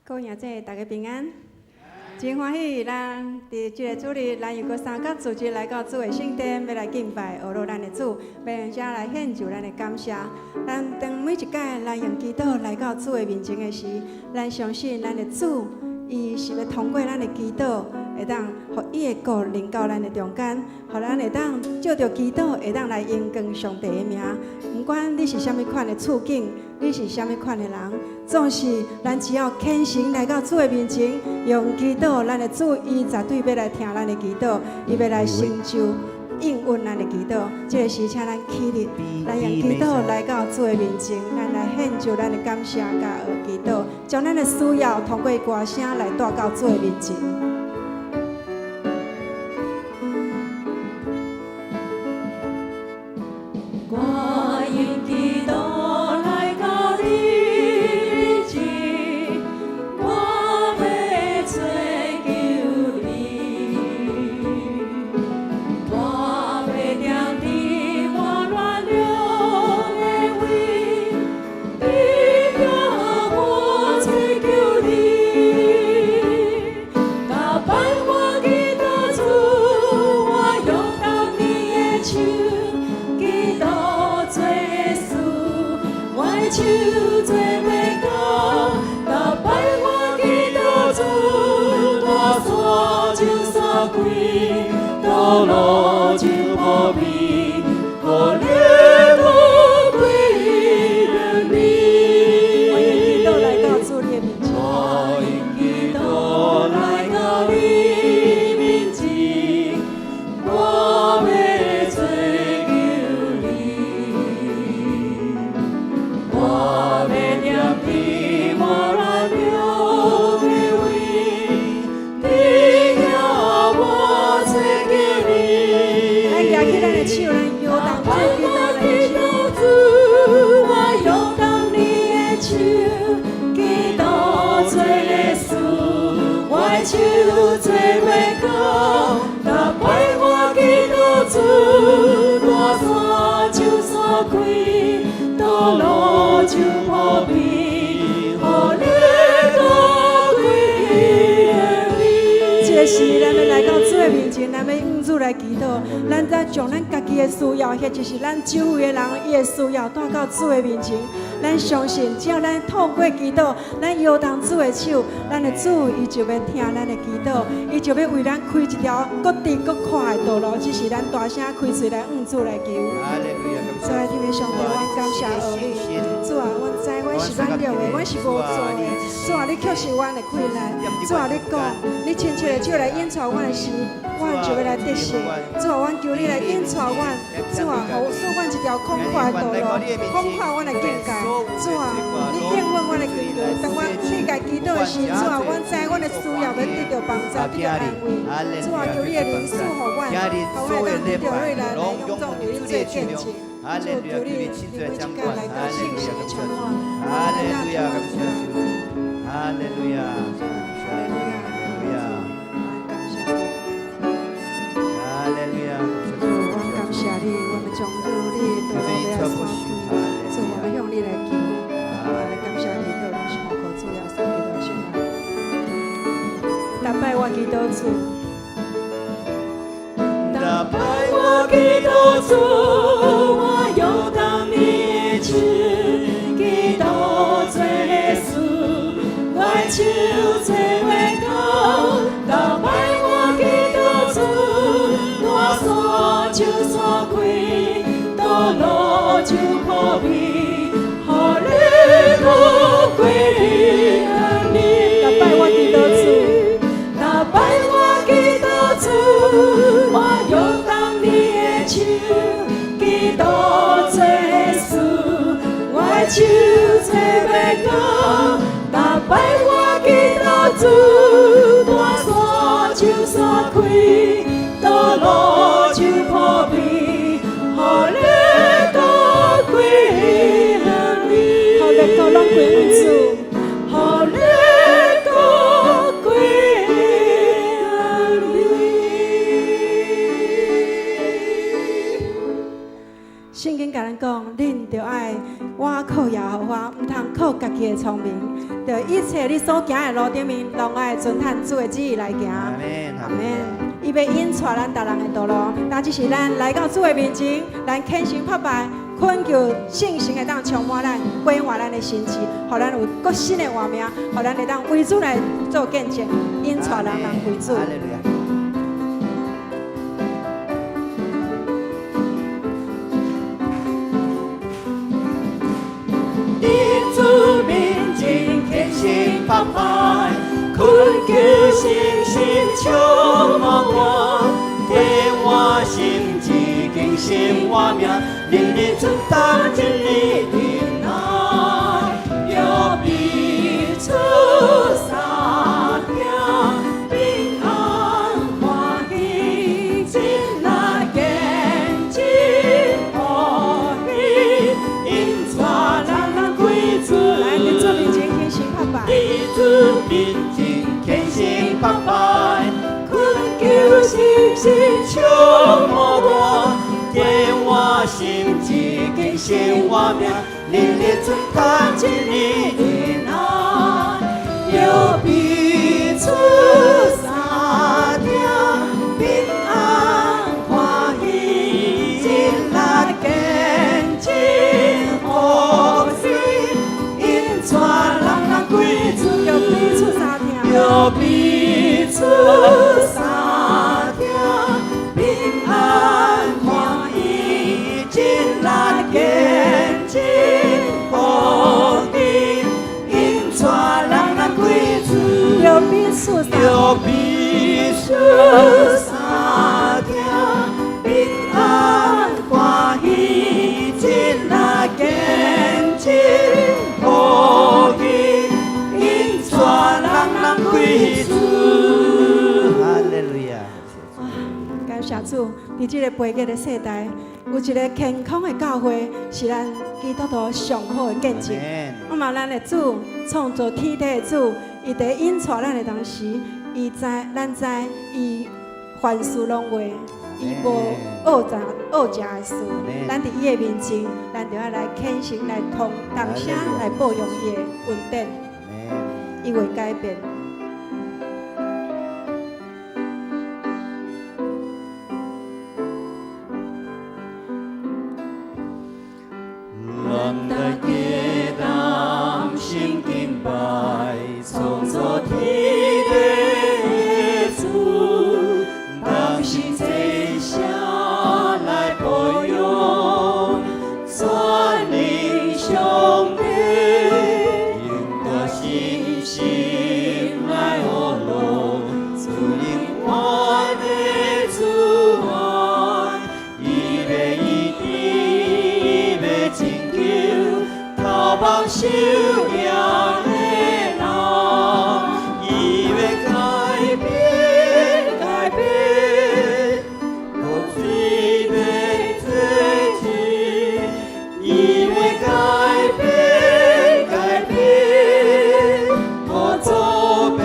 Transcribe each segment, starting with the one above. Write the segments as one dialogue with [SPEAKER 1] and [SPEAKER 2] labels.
[SPEAKER 1] 各位兄弟，大家平安！真欢喜，咱伫这个主日，咱又搁三角组织来到主的圣殿，要来敬拜、学罗咱的主，并且来献上咱的感谢。咱当每一届咱用祈祷来到主的面前的时，咱相信咱的主，伊是要通过咱的祈祷，会当互伊的国临到咱的中间，互咱会当借着祈祷，会当来荣光上帝的名。不管你是啥物款的处境，你是啥物款的人，总是咱只要虔诚来到主的面前，用祈祷，咱的主伊绝对要来听咱的祈祷，伊要来成就应允咱的祈祷。这个时，请咱起立，咱用祈祷来到主的面前，咱来献上咱的感谢甲祈祷，将咱的需要通过歌声来带到主的面前。迄就是咱周围的人，伊的需要带到主的面前。咱相信，只要咱透过祈祷，咱摇动主的手，咱的主伊就要听咱的祈祷，伊就要为咱开一条搁直搁宽的道路。只是咱大声开嘴来向主来求。所以，天父上帝，阮感谢你，主啊，阮知阮是软弱的，阮是无助的。主啊，你却是阮的困难。主啊，你讲，你亲切的手来引带阮的时，阮就要来得胜。主啊，阮求你来引带阮。主啊，互赐阮一条宽阔的道路，宽阔阮的境界。主啊，你应允阮的祈祷。当阮你家祈祷的时，主啊，阮知阮的需要要得到帮助，得到安慰。主啊，求你的灵赐互阮，互阮来得到瑞来勇壮有你做见证。主，求你每一天来到信息的充满。哈利路亚，感谢主。哈利路亚，哈利路亚，感谢你。哈利路亚，主，我感谢你，我们将主你道路来传开。主，我们向你来求，我们感谢你，道路是无可主要所给的信赖。打败我祈祷主，打败我祈祷主。手做袂到，打败我祈禱主，大山就山開，道路就破壁，予你高貴向你。打敗我祈禱主，打敗我祈禱主，我擁當你的手，祈禱做事，我手做袂到，打敗我。主，大山就山開，道路就破壁，予你高貴向你，予你高攏歸主，予你高貴向你。聖經甲咱講，恁着愛我靠耶和華，唔通靠家己加聪明，就一切你所行的路顶面，拢爱遵探主的旨意来行。
[SPEAKER 2] 阿门，
[SPEAKER 1] 阿门。伊要引带咱逐人的道路，但只是咱来到主的面前，咱虔诚叩拜，恳求圣神会当充满咱，规划咱的心智，互咱有更新的画面，互咱会当为主来做见证，引带人为主。
[SPEAKER 2] 哈利路亚。主面前虔诚叩拜，恳求圣神充满我，给我心志更新我命，令你存当真理的爱，要彼此相听，平安欢喜，真来见真欢喜，因带人归主。
[SPEAKER 1] 来，伫主面前虔诚叩拜。
[SPEAKER 2] 伫主面前虔诚叩拜，恳求圣神充满我，给我心志更新我命，令你存看真理的爱，要彼此相听，平安欢喜，真来见真欢喜，因带人归主。
[SPEAKER 1] 要彼此相听，
[SPEAKER 2] 要彼此相听，平安欢喜，真来见真欢喜，因带人归主。
[SPEAKER 1] 要彼此相
[SPEAKER 2] 要
[SPEAKER 1] 听，
[SPEAKER 2] 彼此相听，平安欢喜，真来见真欢喜，因带人归主。哈利路亚！
[SPEAKER 1] 感谢主，伫这个背过的世代，有一个健康的教会，是咱基督徒上好的见证。我嘛，咱的主创造天地的主，伊伫引带咱的同时，伊知咱知伊凡事拢会，伊无恶食的事。咱伫伊的面前，咱就要来虔诚来同声来保佑伊的稳定，伊会改变。
[SPEAKER 2] 咱大家当心敬拜，创造天地的主，当心坐下来保佑，全灵上帝，用我信心来活路，主引我的主爱，预备一定要拯救，逃亡受了的人，伊要改变，改变，我水要做钱，伊要改变，改变，我做变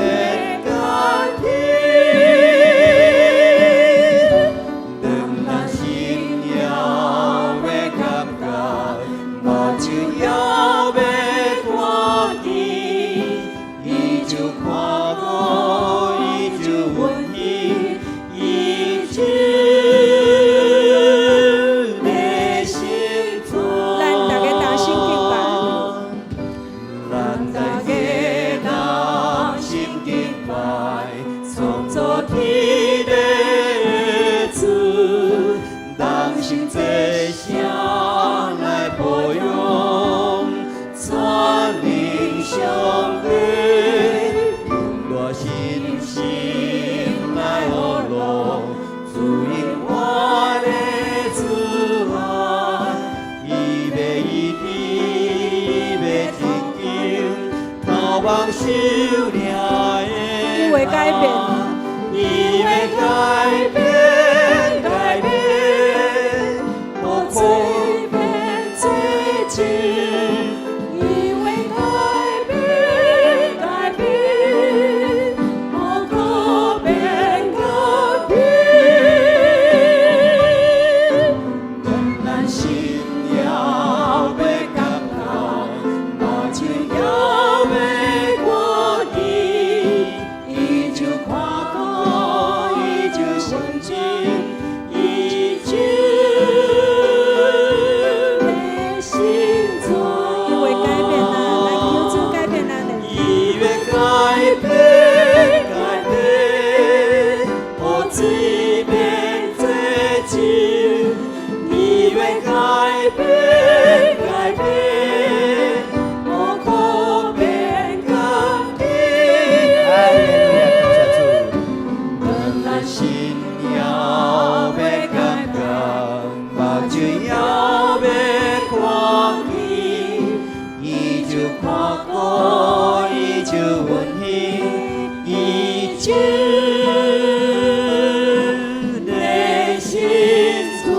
[SPEAKER 2] 甘甜，当咱心要感觉，目睭要看见，伊就看我，伊就允许，伊就内心做。
[SPEAKER 1] 咱大家同心敬拜。
[SPEAKER 2] 咱大家当心敬拜，创造天地的主，当心坐下来保佑，全灵上帝，用我信心来活路，主引我的主爱，预备一定要拯救，逃亡受了的
[SPEAKER 1] 伊会改变，
[SPEAKER 2] 伊会改变，改变，我随便做钱，伊会改变，改变，我可变改变，当咱心要感觉，目睭要主的心中。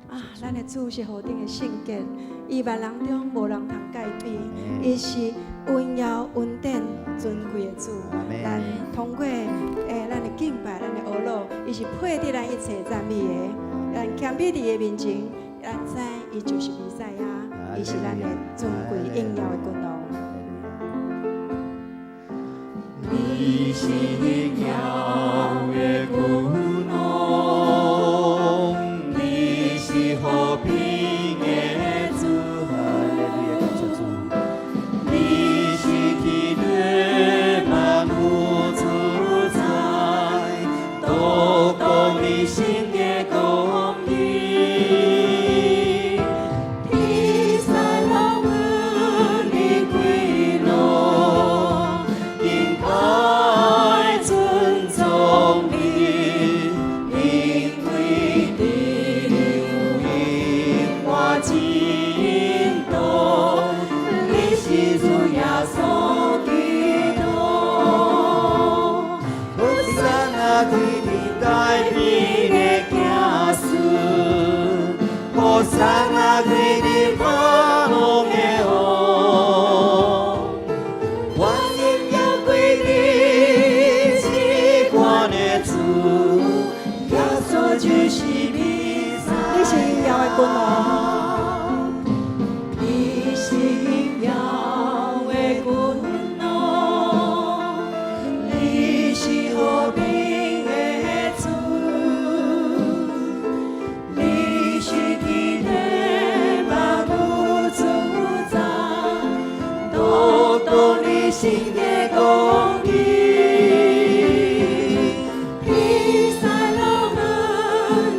[SPEAKER 1] 啊，咱的主是何等的圣洁，伊万人中无人通改变，伊是温柔稳定尊贵的主。咱通过咱的敬拜，咱的学乐，伊是配得咱一切赞美的。咱谦卑伫伊面前，咱知伊就是弥赛亚，伊是咱的尊贵荣耀的君王。
[SPEAKER 2] 你是荣耀的君王，你是和平的主，你是天地万物主宰，都讲你心的公义。天山浪阮你归路，应该尊重你，因为你有因我进度，你是主耶稣基督。我山啊，对你代笔的行事，我山啊，对你发梦的红，我应要归你只管的主，耶稣就是弥赛亚。
[SPEAKER 1] 你是荣耀的君王。
[SPEAKER 2] 你是荣耀的君王，你是和平的主，你是天地万物主宰，都懂你心的公义。披散了我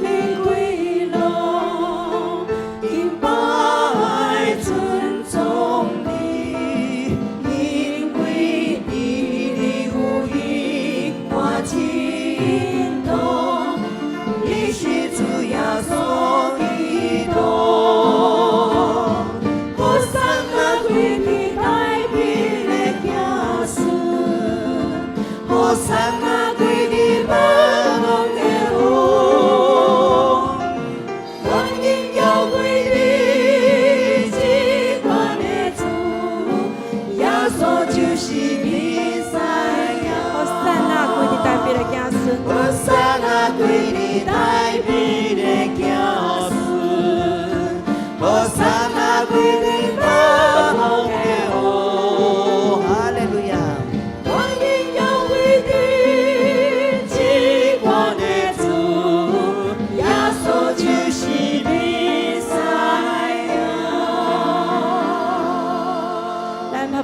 [SPEAKER 2] 的归路，敬拜尊重你，因为你有因我进度，你是主耶稣基督。我山啊，归你代笔的行事，我山啊，归你把梦的红，我应要归你只管的主，耶稣就是弥赛亚。
[SPEAKER 1] 我散那归伫代表的子孙，
[SPEAKER 2] 我山啊，归你代笔的行事，我山啊，归你把梦的红。哈利路亚。我应要归你只管的主，耶稣就是弥赛亚。
[SPEAKER 1] 咱拍